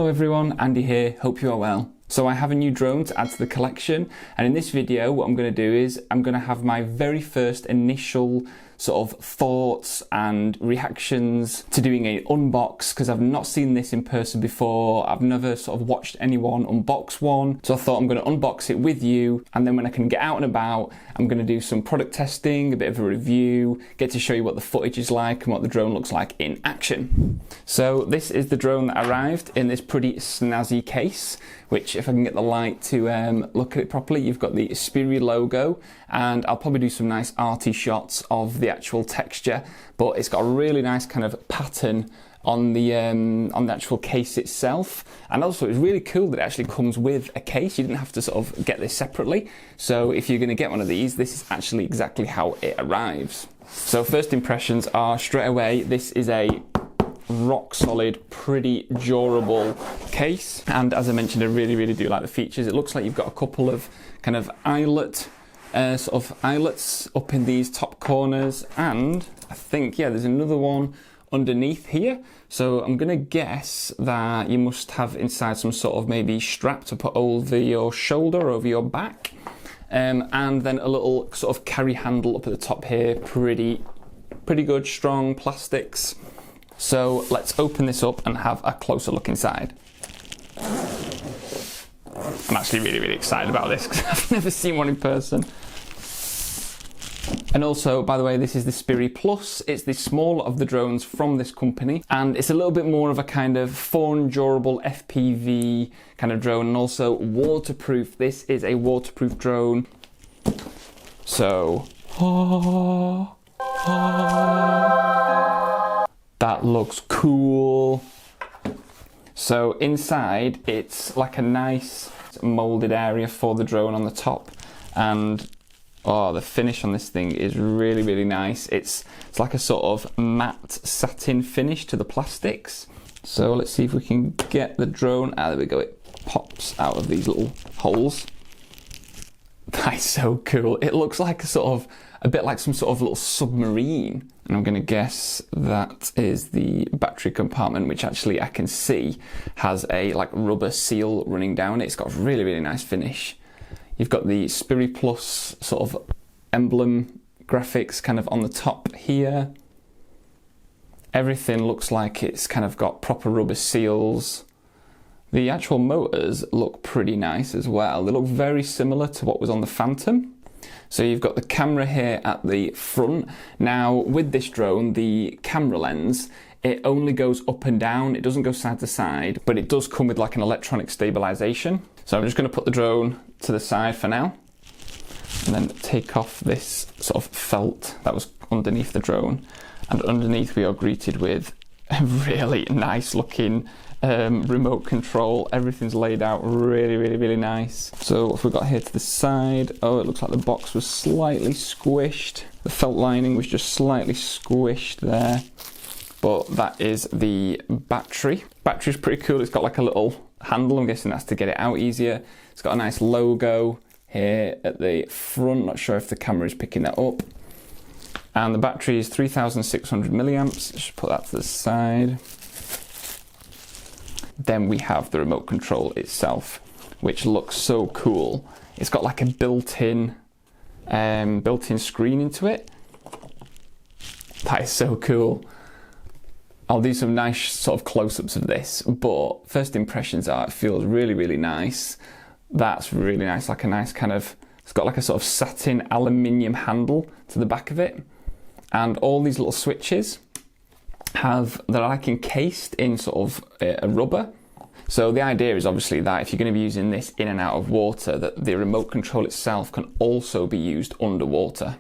Hello everyone, Andy here, hope you are well. So I have a new drone to add to the collection, and in this video what I'm going to do is I'm going to have my very first initial sort of thoughts and reactions to doing an unbox, because I've not seen this in person before. I've never sort of watched anyone unbox one, so I thought I'm going to unbox it with you, and then when I can get out and about I'm going to do some product testing, a bit of a review, get to show you what the footage is like and what the drone looks like in action. So this is the drone that arrived in this pretty snazzy case, which if I can get the light to look at it properly, you've got the Spry logo, and I'll probably do some nice arty shots of the actual texture, but it's got a really nice kind of pattern on the actual case itself. And also it's really cool that it actually comes with a case. You didn't have to sort of get this separately, so if you're going to get one of these, this is actually exactly how it arrives. So first impressions are straight away, this is a rock solid, pretty durable case, and as I mentioned, I really do like the features. It looks like you've got a couple of kind of eyelets up in these top corners, and I think, yeah, there's another one underneath here. So I'm gonna guess that you must have inside some sort of maybe strap to put over your shoulder, over your back, and then a little sort of carry handle up at the top here. Pretty good, strong plastics. So let's open this up and have a closer look inside. I'm actually really excited about this because I've never seen one in person. And also, by the way, this is the Spry Plus. It's the smaller of the drones from this company, and it's a little bit more of a kind of fun, durable FPV kind of drone, and also waterproof. This is a waterproof drone. So, that looks cool. So inside, it's like a nice molded area for the drone on the top, and the finish on this thing is really nice. It's like a sort of matte satin finish to the plastics. So let's see if we can get the drone. There we go. It pops out of these little holes. That's so cool. It looks like a bit like some sort of little submarine. And I'm going to guess that is the battery compartment, which actually I can see has a like rubber seal running down it. It's got a really nice finish. You've got the Spry Plus sort of emblem graphics kind of on the top here. Everything looks like it's kind of got proper rubber seals. The actual motors look pretty nice as well. They look very similar to what was on the Phantom. So you've got the camera here at the front. Now with this drone, the camera lens, it only goes up and down. It doesn't go side to side, but it does come with like an electronic stabilization. So I'm just going to put the drone to the side for now, and then take off this sort of felt that was underneath the drone. And underneath we are greeted with a really nice looking remote control. Everything's laid out really nice. So what have we got here to the side? It looks like the box was slightly squished. The felt lining was just slightly squished there. But that is the battery. Battery's pretty cool. It's got like a little handle. I'm guessing that's to get it out easier. It's got a nice logo here at the front. Not sure if the camera is picking that up. And the battery is 3,600 milliamps. Just put that to the side. Then we have the remote control itself, which looks so cool. It's got like a built-in screen into it. That is so cool. I'll do some nice sort of close-ups of this, but first impressions are it feels really nice. That's really nice, like a nice kind of, it's got like a sort of satin aluminium handle to the back of it, and all these little switches they're like encased in sort of a rubber. So the idea is obviously that if you're going to be using this in and out of water, that the remote control itself can also be used underwater.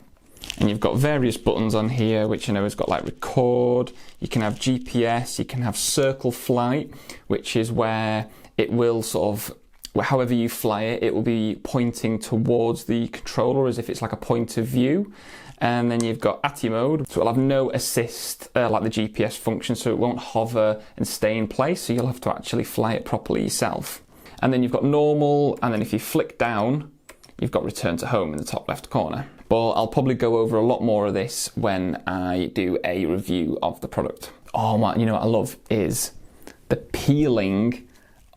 And you've got various buttons on here, which I know has got like record, you can have GPS, you can have circle flight, which is where it will sort of, however you fly it, it will be pointing towards the controller as if it's like a point of view. And then you've got ATTI mode, so it'll have no assist like the GPS function, so it won't hover and stay in place, so you'll have to actually fly it properly yourself. And then you've got normal, and then if you flick down, you've got return to home in the top left corner. But I'll probably go over a lot more of this when I do a review of the product. Oh man, you know what I love is the peeling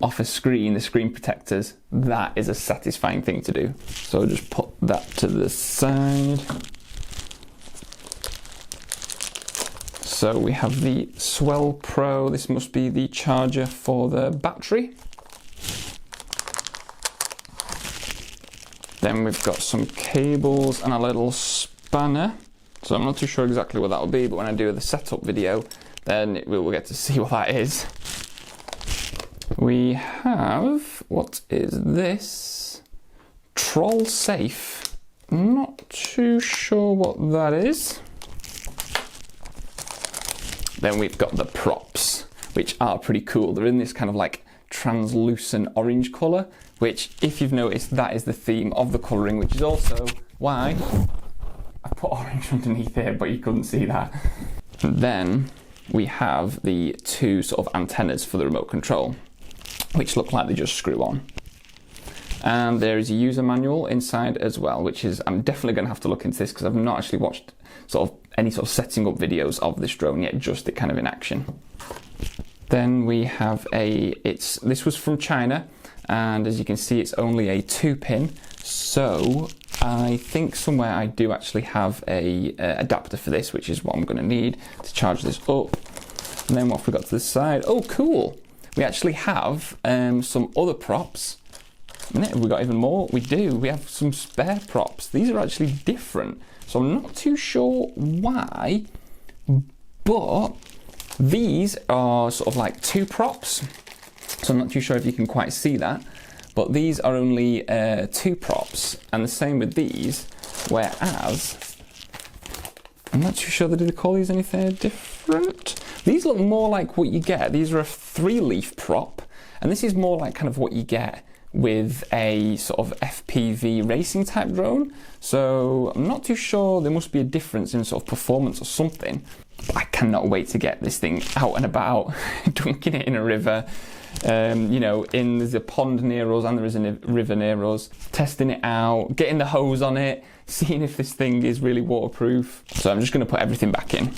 off a screen, the screen protectors, that is a satisfying thing to do. So I'll just put that to the side. So we have the SwellPro, this must be the charger for the battery. Then we've got some cables and a little spanner. So I'm not too sure exactly what that will be, but when I do the setup video, then we'll get to see what that is. We have, what is this? Troll safe. Not too sure what that is. Then we've got the props, which are pretty cool. They're in this kind of like translucent orange colour, which, if you've noticed, that is the theme of the colouring, which is also why I put orange underneath here, but you couldn't see that. And then we have the two sort of antennas for the remote control, which look like they just screw on. And there is a user manual inside as well, which is, I'm definitely going to have to look into this because I've not actually watched sort of any sort of setting up videos of this drone yet, just it kind of in action. Then we have this was from China, and as you can see, it's only a 2-pin. So I think somewhere I do actually have a adapter for this, which is what I'm going to need to charge this up. And then what have we got to the side? Oh, cool! We actually have some other props. Have we got even more? We do. We have some spare props. These are actually different, so I'm not too sure why, but these are sort of like 2 props. So I'm not too sure if you can quite see that, but these are only 2 props, and the same with these, whereas I'm not too sure that they call these anything different. These look more like what you get. These are a 3-leaf prop, and this is more like kind of what you get with a sort of FPV racing type drone. So I'm not too sure, there must be a difference in sort of performance or something. But I cannot wait to get this thing out and about, dunking it in a river, you know, there's a pond near us and there is a river near us, testing it out, getting the hose on it, seeing if this thing is really waterproof. So I'm just going to put everything back in.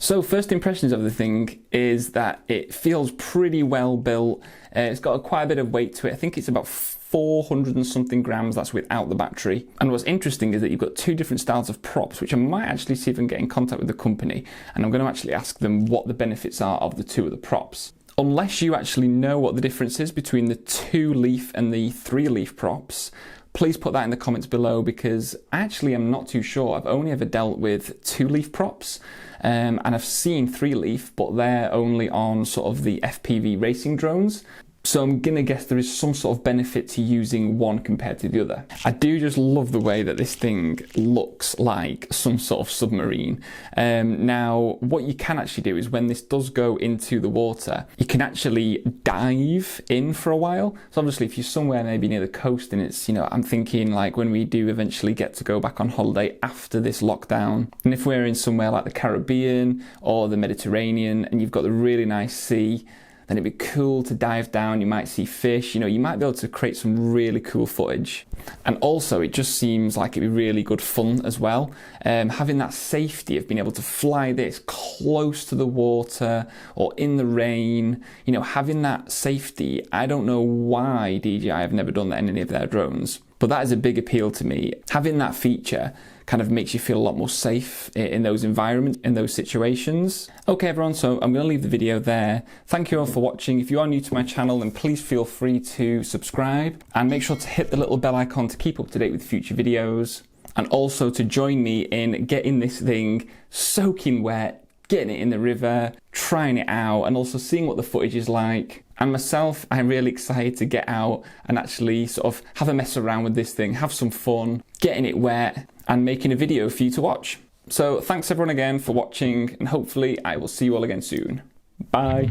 So first impressions of the thing is that it feels pretty well built. It's got quite a bit of weight to it. I think it's about 400 and something grams, that's without the battery. And what's interesting is that you've got 2 different styles of props, which I might actually see if I can get in contact with the company, and I'm going to actually ask them what the benefits are of the 2 of the props. Unless you actually know what the difference is between the 2-leaf and the 3-leaf props, please put that in the comments below, because actually I'm not too sure. I've only ever dealt with 2-leaf props, and I've seen 3-leaf, but they're only on sort of the FPV racing drones. So I'm gonna guess there is some sort of benefit to using one compared to the other. I do just love the way that this thing looks like some sort of submarine. Now, what you can actually do is when this does go into the water, you can actually dive in for a while. So obviously if you're somewhere maybe near the coast and it's, you know, I'm thinking like when we do eventually get to go back on holiday after this lockdown, and if we're in somewhere like the Caribbean or the Mediterranean and you've got the really nice sea, then it'd be cool to dive down, you might see fish, you know, you might be able to create some really cool footage. And also it just seems like it'd be really good fun as well. Having that safety of being able to fly this close to the water or in the rain, you know, having that safety, I don't know why DJI have never done that in any of their drones, but that is a big appeal to me. Having that feature kind of makes you feel a lot more safe in those environments, in those situations. Okay everyone, so I'm going to leave the video there. Thank you all for watching. If you are new to my channel, then please feel free to subscribe and make sure to hit the little bell icon to keep up to date with future videos, and also to join me in getting this thing soaking wet, getting it in the river, trying it out, and also seeing what the footage is like. And myself, I'm really excited to get out and actually sort of have a mess around with this thing, have some fun, getting it wet, and making a video for you to watch. So thanks everyone again for watching, and hopefully I will see you all again soon. Bye.